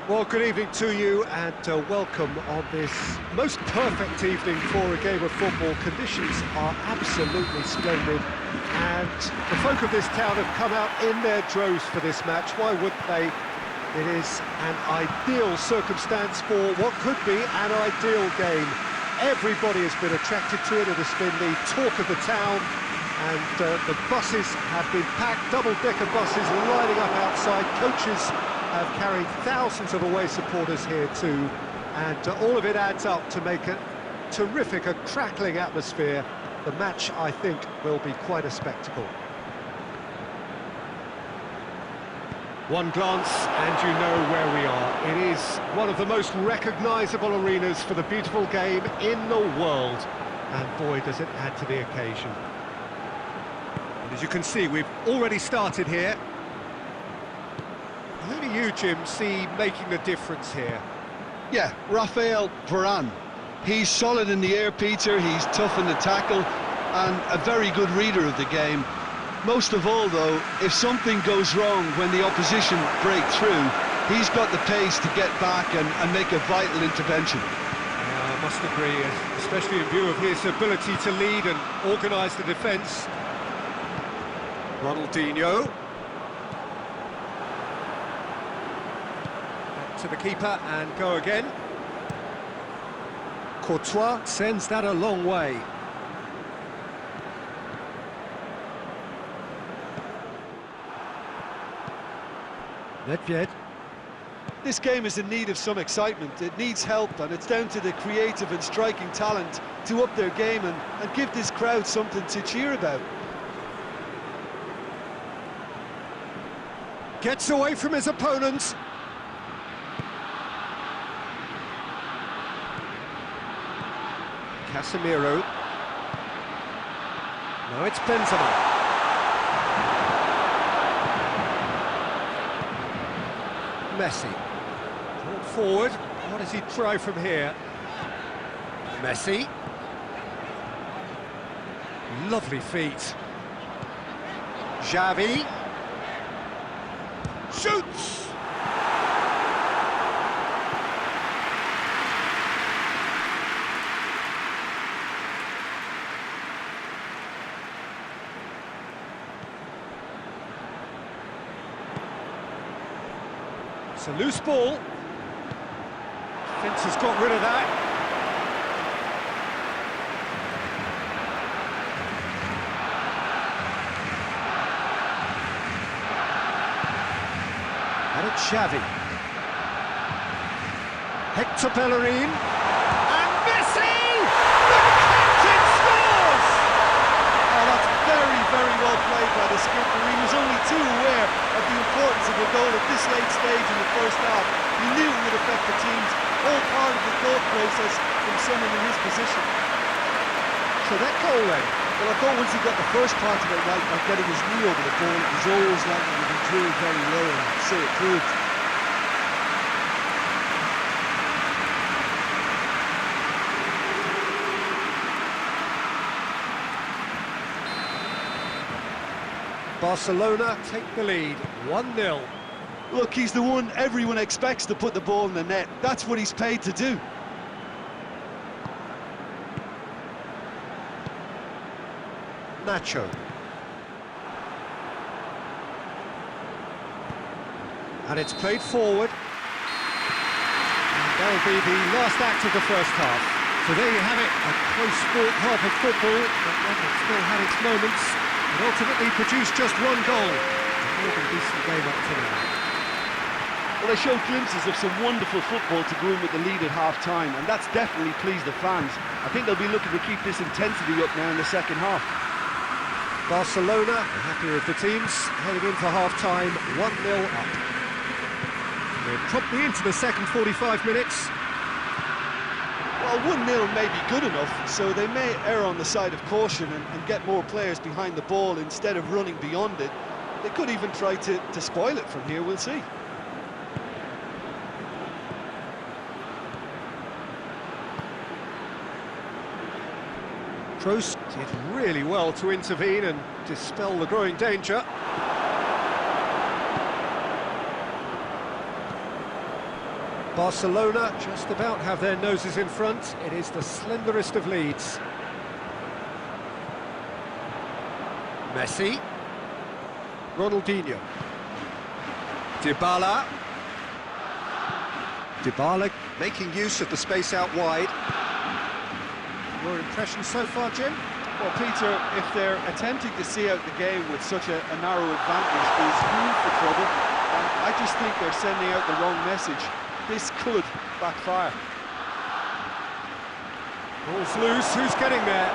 Well, good evening to you and welcome on this most perfect evening for a game of football. Conditions are absolutely splendid and the folk of this town have come out in their droves for this match. Why wouldn't they? It is an ideal circumstance for what could be an ideal game. Everybody has been attracted to it. It has been the talk of the town and the buses have been packed, double-decker buses lining up outside. Coaches have carried thousands of away supporters here too, and all of it adds up to make a terrific, a crackling atmosphere. The match, I think, will be quite a spectacle. One glance and you know where we are. It is one of the most recognisable arenas for the beautiful game in the world, and boy does it add to the occasion. And as you can see, we've already started here. Who do you, Jim, see making the difference here? Yeah, Raphael Varane. He's solid in the air, Peter, he's tough in the tackle, and a very good reader of the game. Most of all, though, if something goes wrong when the opposition break through, he's got the pace to get back and make a vital intervention. Yeah, I must agree, especially in view of his ability to lead and organise the defence. Ronaldinho. To the keeper and go again. Courtois sends that a long way. Nedved. This game is in need of some excitement. It needs help, and it's down to the creative and striking talent to up their game and give this crowd something to cheer about. Gets away from his opponents. Casemiro. Now it's Benzema. Messi. Brought forward. What does he try from here? Messi. Lovely feet. Xavi. Shoots! It's a loose ball. Defence has got rid of that. And it's Xavi. Hector Bellerin. And Messi! The captain scores! Oh, that's very, very well played by the skipper. He was only too aware of the importance of a goal at this late stage in the first half. He knew it would affect the teams, all part of the thought process from someone in his position. So that goal then? Well, I thought once he got the first part of it right by getting his knee over the ball, it was always likely to be drilled very low, and so it proved. Barcelona take the lead, 1-0. Look, he's the one everyone expects to put the ball in the net. That's what he's paid to do. Nacho. And it's played forward. And that'll be the last act of the first half. So there you have it, a close-fought half of football, but one that still had its moments, and ultimately produced just one goal. A more than decent game up to now. Well, they showed glimpses of some wonderful football to go in with the lead at half-time, and that's definitely pleased the fans. I think they'll be looking to keep this intensity up now in the second half. Barcelona, the happier of the teams, heading in for half-time, 1-0 up. We're promptly into the second 45 minutes. Well, 1-0 may be good enough, so they may err on the side of caution and get more players behind the ball instead of running beyond it. They could even try to spoil it from here, we'll see. Kroos did really well to intervene and dispel the growing danger. Barcelona just about have their noses in front. It is the slenderest of leads. Messi. Ronaldinho. Dybala. Dybala making use of the space out wide. Your impression so far, Jim? Well, Peter, if they're attempting to see out the game with such a narrow advantage, there's room for trouble. And I just think they're sending out the wrong message. This could backfire. Ball's loose, who's getting there?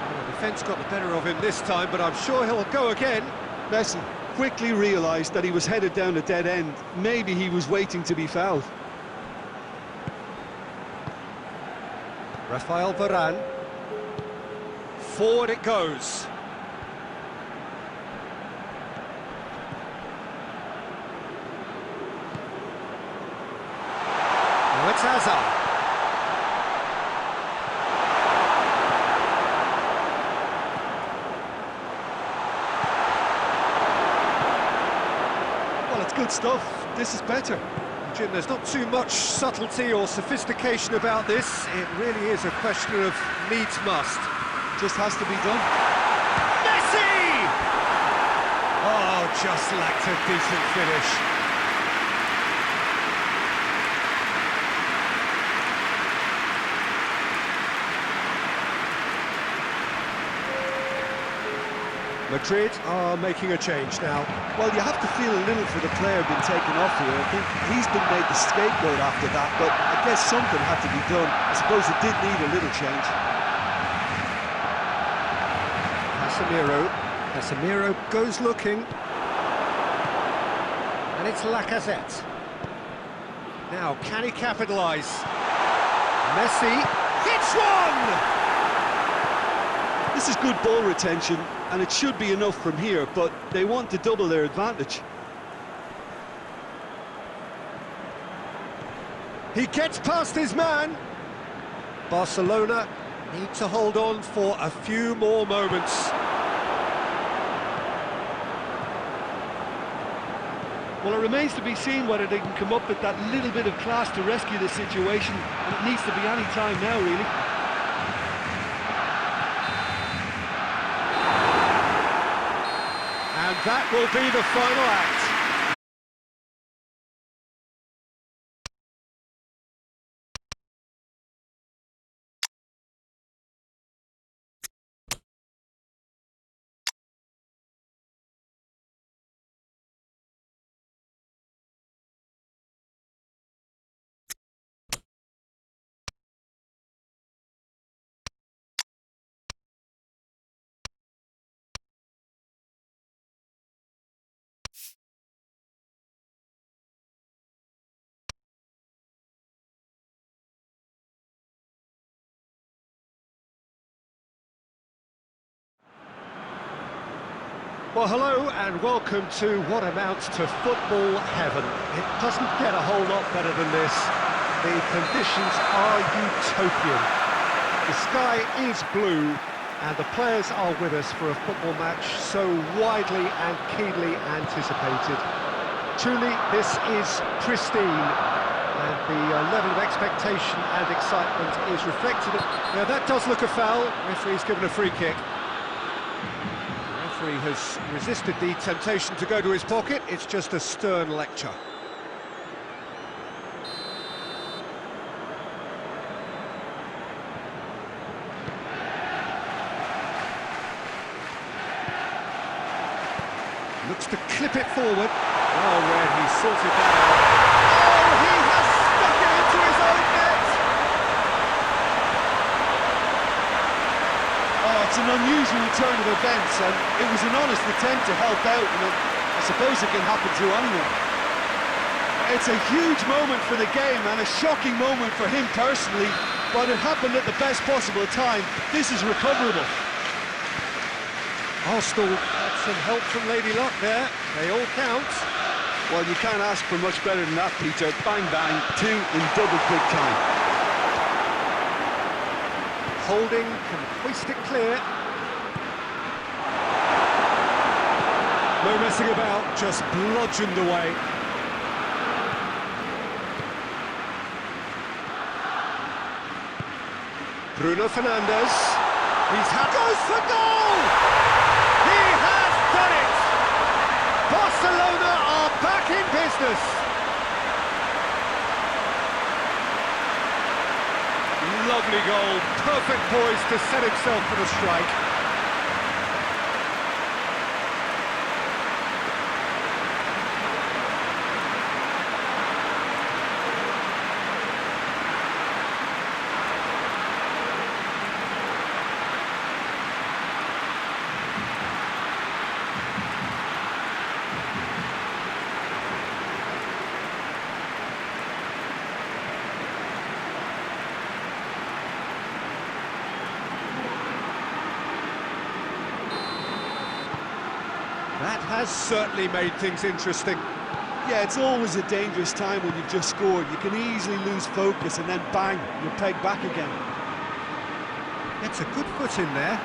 Well, the defence got the better of him this time, but I'm sure he'll go again. Messi quickly realised that he was headed down a dead end. Maybe he was waiting to be fouled. Rafael Varane. Forward it goes. Now it's Hazard. Well, it's good stuff. This is better. Jim, there's not too much subtlety or sophistication about this. It really is a question of needs must. Just has to be done. Messi! Oh, just lacked a decent finish. Madrid are making a change now. Well, you have to feel a little for the player being taken off here. I think he's been made the scapegoat after that, but I guess something had to be done. I suppose it did need a little change. Casemiro goes looking. And it's Lacazette. Now, can he capitalise? Messi hits one! This is good ball retention, and it should be enough from here, but they want to double their advantage. He gets past his man. Barcelona need to hold on for a few more moments. Well, it remains to be seen whether they can come up with that little bit of class to rescue the situation, and it needs to be any time now, really. And that will be the final act. Well, hello and welcome to what amounts to football heaven. It doesn't get a whole lot better than this. The conditions are utopian. The sky is blue and the players are with us for a football match so widely and keenly anticipated. Truly, this is pristine, and the level of expectation and excitement is reflected. Now that does look a foul. Referee's given a free kick. The referee has resisted the temptation to go to his pocket. It's just a stern lecture. Looks to clip it forward. Oh, Red, he sorted that out. Oh, he has stuck it into his own net! Oh, it's an unusual turn of events, and it was an honest attempt to help out, and I suppose it can happen to anyone. It's a huge moment for the game, and a shocking moment for him personally, but it happened at the best possible time. This is recoverable. Arsenal had some help from Lady Luck there. They all count. Well, you can't ask for much better than that, Peter. Bang, bang, two in double quick time. Holding can hoist it clear. No messing about, just bludgeoned away. Bruno Fernandes. Goes for goal! He has done it! Barcelona are back in business. Lovely goal, perfect poise to set himself for the strike. That has certainly made things interesting. Yeah, it's always a dangerous time when you've just scored. You can easily lose focus and then bang, you're pegged back again. It's a good foot in there.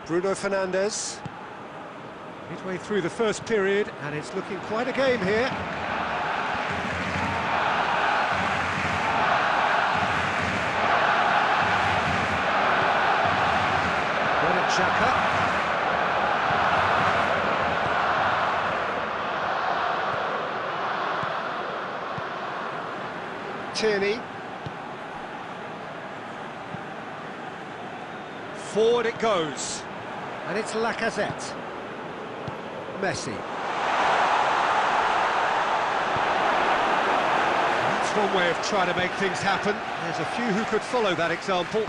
Bruno Fernandes. Midway through the first period, and it's looking quite a game here. Xhaka. Tierney. Forward it goes. And it's Lacazette. Messi. That's one way of trying to make things happen. There's a few who could follow that example.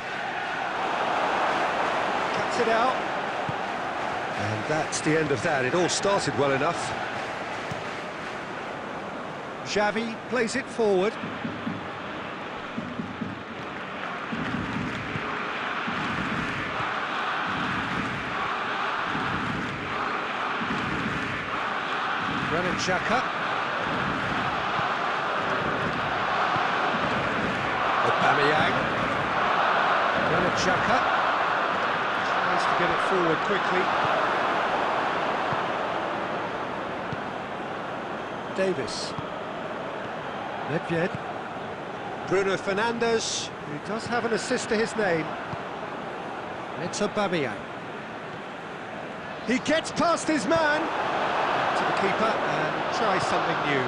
It out, and that's the end of that. It all started well enough. Xavi plays it forward. Xhaka. Aubameyang. Xhaka. To get it forward quickly. Davis. Nedved. Bruno Fernandes, who does have an assist to his name. It's Aubameyang. He gets past his man. To the keeper and tries something new.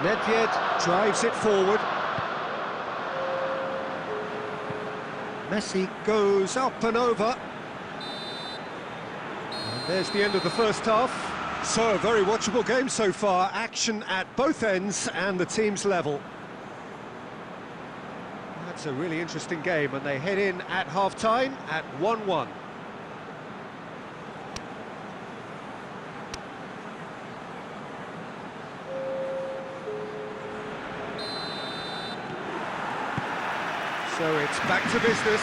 Nedved drives it forward. Messi goes up and over. And there's the end of the first half. So, a very watchable game so far. Action at both ends and the team's level. That's a really interesting game, and they head in at half-time at 1-1. So it's back to business.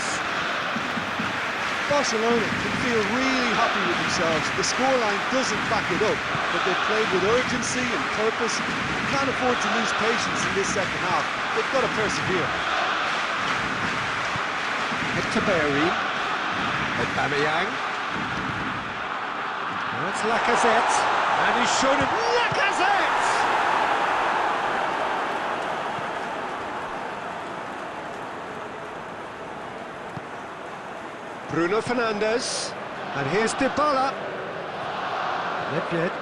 Barcelona can feel really happy with themselves. The scoreline doesn't back it up, but they've played with urgency and purpose. You can't afford to lose patience in this second half. They've got to persevere. Hector Bellerin. Aubameyang. That's Lacazette. And he's shown him Lacazette! Bruno Fernandes, and here's Dybala. Nedved.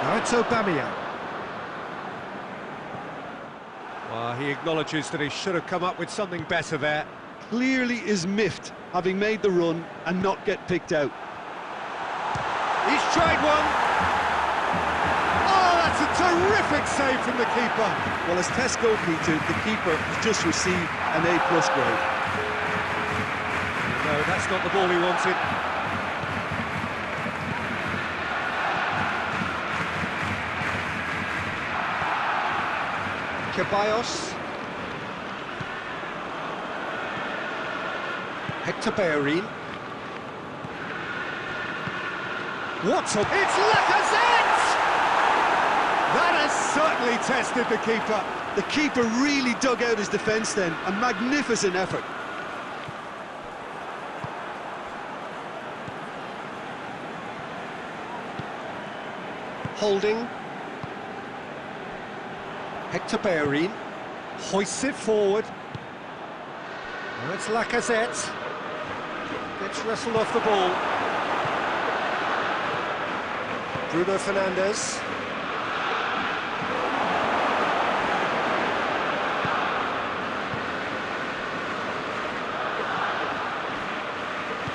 Now it's Aubameyang. Well, he acknowledges that he should have come up with something better there. Clearly is miffed, having made the run and not get picked out. He's tried one. That's a terrific save from the keeper. Well, as test goalkeeper, the keeper has just received an A+ grade. No, that's not the ball he wanted. Ceballos. Hector Bellerin. What's up? It's Lacazette! That has certainly tested the keeper. The keeper really dug out his defence then. A magnificent effort. Holding. Hector Bellerin hoists it forward. That's Lacazette. Gets wrestled off the ball. Bruno Fernandes.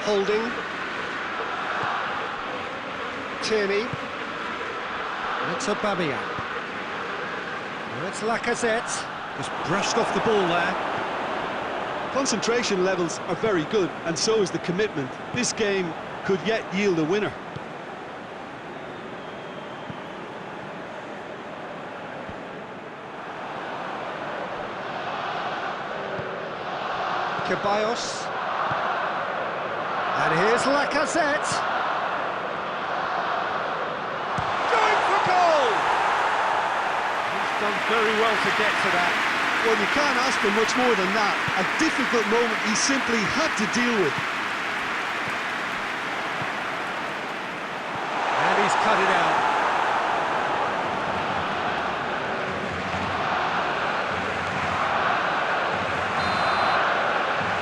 Holding. Tierney. That's Aubameyang. That's Lacazette. Just brushed off the ball there. Concentration levels are very good, and so is the commitment. This game could yet yield a winner. Ceballos. And here's Lacazette. Going for goal! He's done very well to get to that. Well, you can't ask for much more than that. A difficult moment he simply had to deal with. And he's cut it out.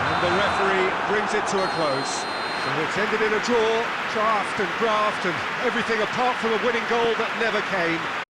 And the referee brings it to a close. So it's ended in a draw, draft and graft and everything apart from a winning goal that never came.